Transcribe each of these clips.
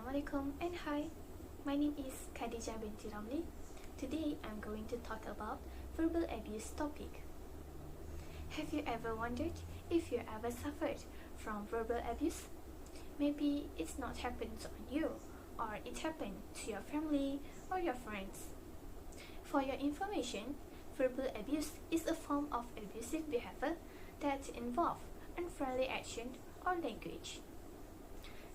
Assalamualaikum and hi, my name is Khadija binti Ramli. Today I'm going to talk about verbal abuse topic. Have you ever wondered if you ever suffered from verbal abuse? Maybe it's not happened on you, or it happened to your family or your friends. For your information, verbal abuse is a form of abusive behavior that involves unfriendly action or language.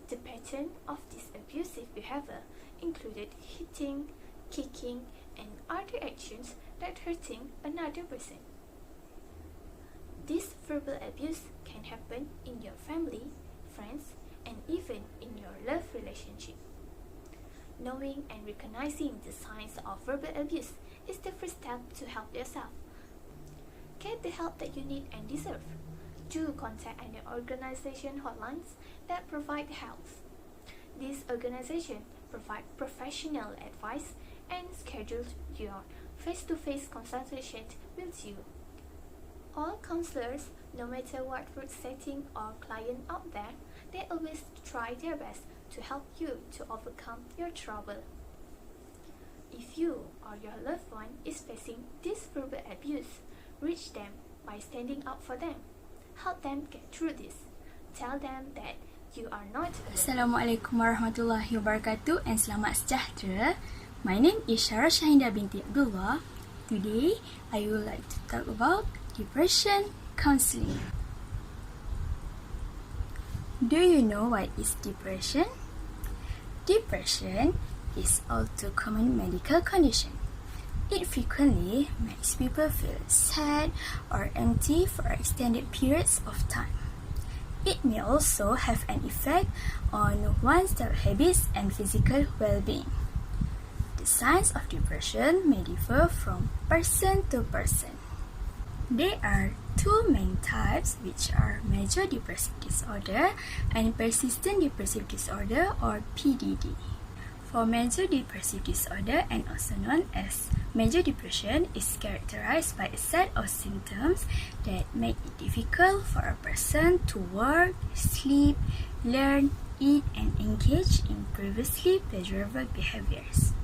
The pattern of this abusive behavior included hitting, kicking, and other actions that hurting another person. This verbal abuse can happen in your family, friends, and even in your love relationship. Knowing and recognizing the signs of verbal abuse is the first step to help yourself. Get the help that you need and deserve. Do contact any organization hotlines that provide help. These organizations provide professional advice and schedule your face-to-face consultation with you. All counselors, no matter what work setting or client out there, they always try their best to help you to overcome your trouble. If you or your loved one is facing this verbal abuse, reach them by standing up for them. Help them get through this. Tell them that you are not alone. Assalamualaikum warahmatullahi wabarakatuh and selamat sejahtera. My name is Syarah Shahinda binti Abdullah. Today, I would like to talk about depression counselling. Do you know what is depression? Depression is all too common medical condition. It frequently makes people feel sad or empty for extended periods of time. It may also have an effect on one's daily habits and physical well-being. The signs of depression may differ from person to person. There are two main types, which are major depressive disorder and persistent depressive disorder or PDD. For major depressive disorder, and also known as major depression, is characterized by a set of symptoms that make it difficult for a person to work, sleep, learn, eat, and engage in previously pleasurable behaviors.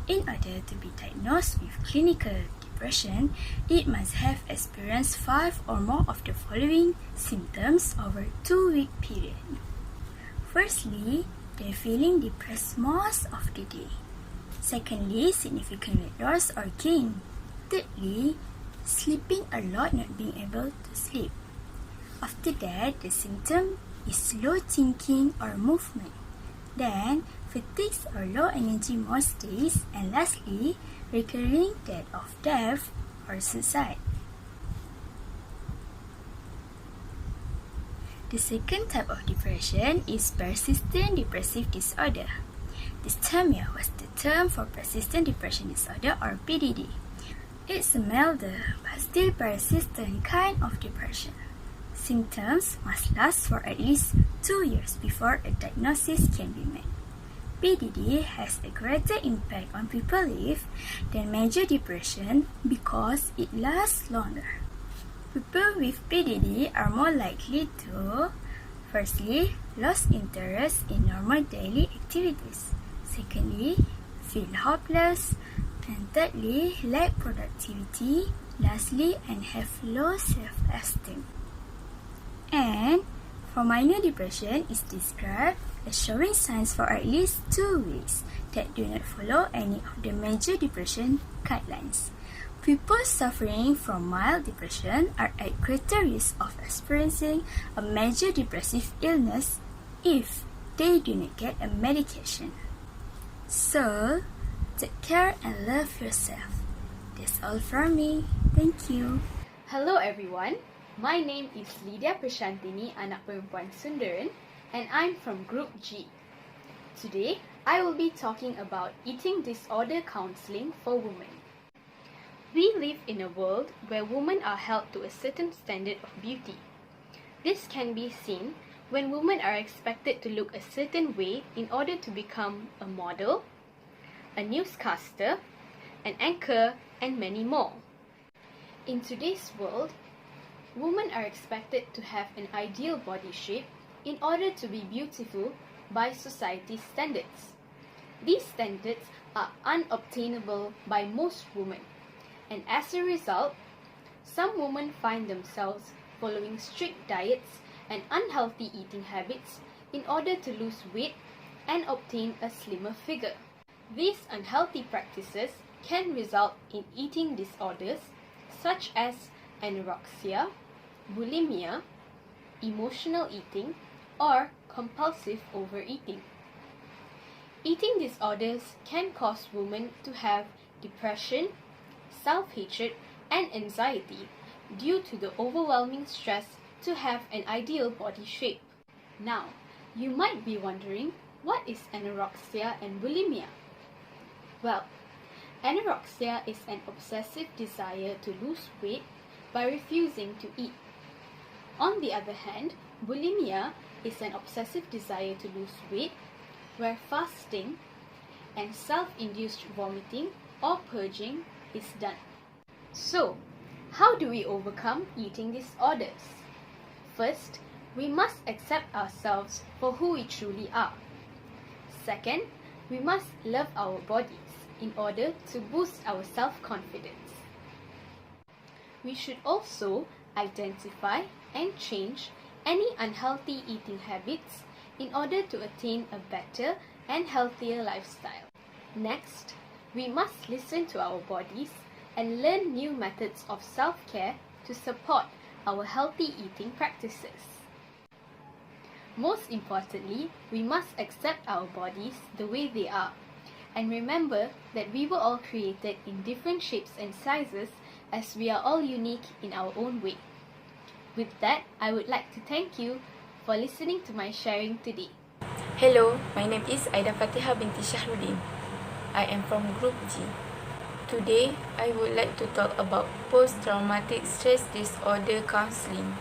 In order to be diagnosed with clinical depression, it must have experienced 5 or more of the following symptoms over a 2-week period. Firstly, they're feeling depressed most of the day. Secondly, significant weight loss or gain. Thirdly, sleeping a lot, not being able to sleep. After that, the symptom is slow thinking or movement. Then, fatigue or low energy most days. And lastly, recurring thought of death or suicide. The second type of depression is persistent depressive disorder. Dysthymia was the term for persistent depression disorder or PDD. It's a milder but still persistent kind of depression. Symptoms must last for at least 2 years before a diagnosis can be made. PDD has a greater impact on people's life than major depression because it lasts longer. People with PDD are more likely to, firstly, lose interest in normal daily activities. Secondly, feel hopeless. And thirdly, lack productivity. Lastly, and have low self-esteem. And for minor depression is described as showing signs for at least 2 weeks that do not follow any of the major depression guidelines. People suffering from mild depression are at greater risk of experiencing a major depressive illness if they do not get a medication. So, take care and love yourself. That's all from me. Thank you. Hello everyone, my name is Lydia Prashantini, anak perempuan Sundaran, and I'm from Group G. Today, I will be talking about eating disorder counselling for women. We live in a world where women are held to a certain standard of beauty. This can be seen when women are expected to look a certain way in order to become a model, a newscaster, an anchor, and many more. In today's world, women are expected to have an ideal body shape in order to be beautiful by society's standards. These standards are unobtainable by most women, and as a result, some women find themselves following strict diets and unhealthy eating habits in order to lose weight and obtain a slimmer figure. These unhealthy practices can result in eating disorders such as anorexia, bulimia, emotional eating, or compulsive overeating. Eating disorders can cause women to have depression, self-hatred, and anxiety due to the overwhelming stress to have an ideal body shape. Now, you might be wondering, what is anorexia and bulimia? Well, anorexia is an obsessive desire to lose weight by refusing to eat. On the other hand, bulimia is an obsessive desire to lose weight where fasting and self-induced vomiting or purging is done. So, how do we overcome eating disorders? First, we must accept ourselves for who we truly are. Second, we must love our bodies in order to boost our self-confidence. We should also identify and change any unhealthy eating habits in order to attain a better and healthier lifestyle. Next, we must listen to our bodies and learn new methods of self-care to support our healthy eating practices. Most importantly, we must accept our bodies the way they are and remember that we were all created in different shapes and sizes as we are all unique in our own way. With that, I would like to thank you for listening to my sharing today. Hello, my name is Aida Fatiha binti Shahruddin. I am from Group G. Today, I would like to talk about post-traumatic stress disorder counselling.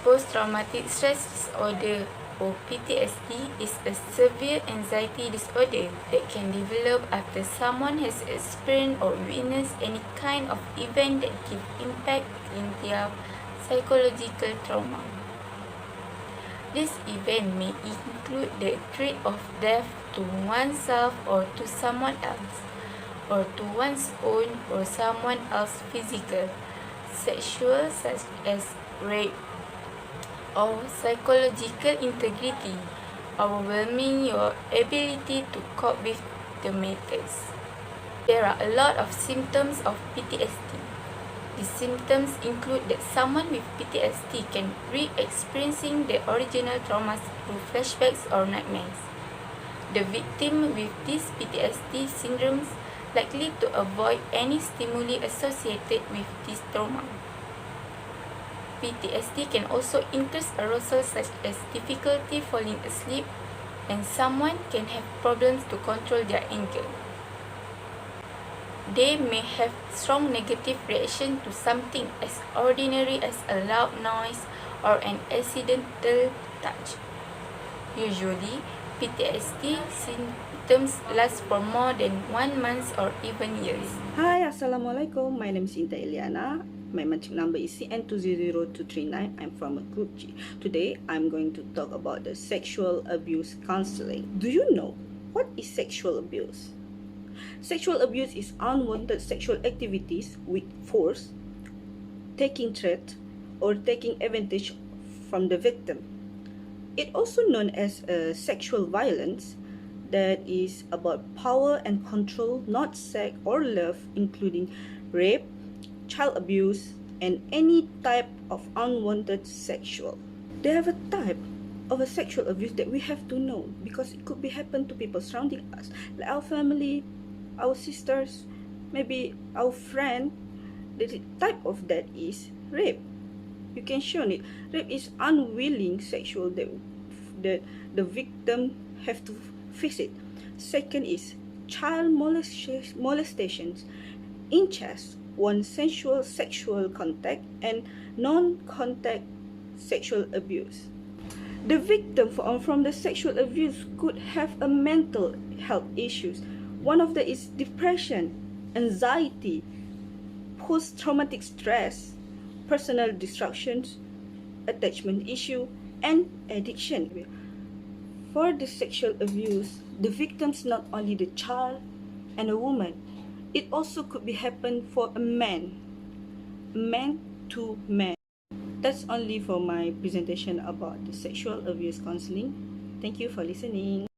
Post-traumatic stress disorder or PTSD is a severe anxiety disorder that can develop after someone has experienced or witnessed any kind of event that give impact in their psychological trauma. This event may include the threat of death to oneself or to someone else, or to one's own or someone else's physical, sexual such as rape, or psychological integrity, overwhelming your ability to cope with the matters. There are a lot of symptoms of PTSD. The symptoms include that someone with PTSD can re-experiencing the original traumas through flashbacks or nightmares. The victim with these PTSD syndromes likely to avoid any stimuli associated with this trauma. PTSD can also increase arousal such as difficulty falling asleep, and someone can have problems to control their anger. They may have strong negative reaction to something as ordinary as a loud noise or an accidental touch. Usually, PTSD symptoms last for more than 1 month or even years. Hi, Assalamualaikum. My name is Inta Eliana. My matric number is CN200239. I'm from a Group G. Today, I'm going to talk about the sexual abuse counseling. Do you know what is sexual abuse? Sexual abuse is unwanted sexual activities with force, taking threat, or taking advantage from the victim. It also known as sexual violence that is about power and control, not sex or love, including rape, child abuse, and any type of unwanted sexual. They have a type of a sexual abuse that we have to know because it could be happen to people surrounding us, like our family, our sisters, maybe our friend. The type of that is rape. You can show it. Rape is unwilling sexual that the victim have to face it. Second is child molestations, incest, consensual sexual contact, and non-contact sexual abuse. The victim from the sexual abuse could have a mental health issues. One of them is depression, anxiety, post-traumatic stress, personal distractions, attachment issue, and addiction. For the sexual abuse, the victims not only the child and a woman, it also could be happen for a man to man. That's only for my presentation about the sexual abuse counseling. Thank you for listening.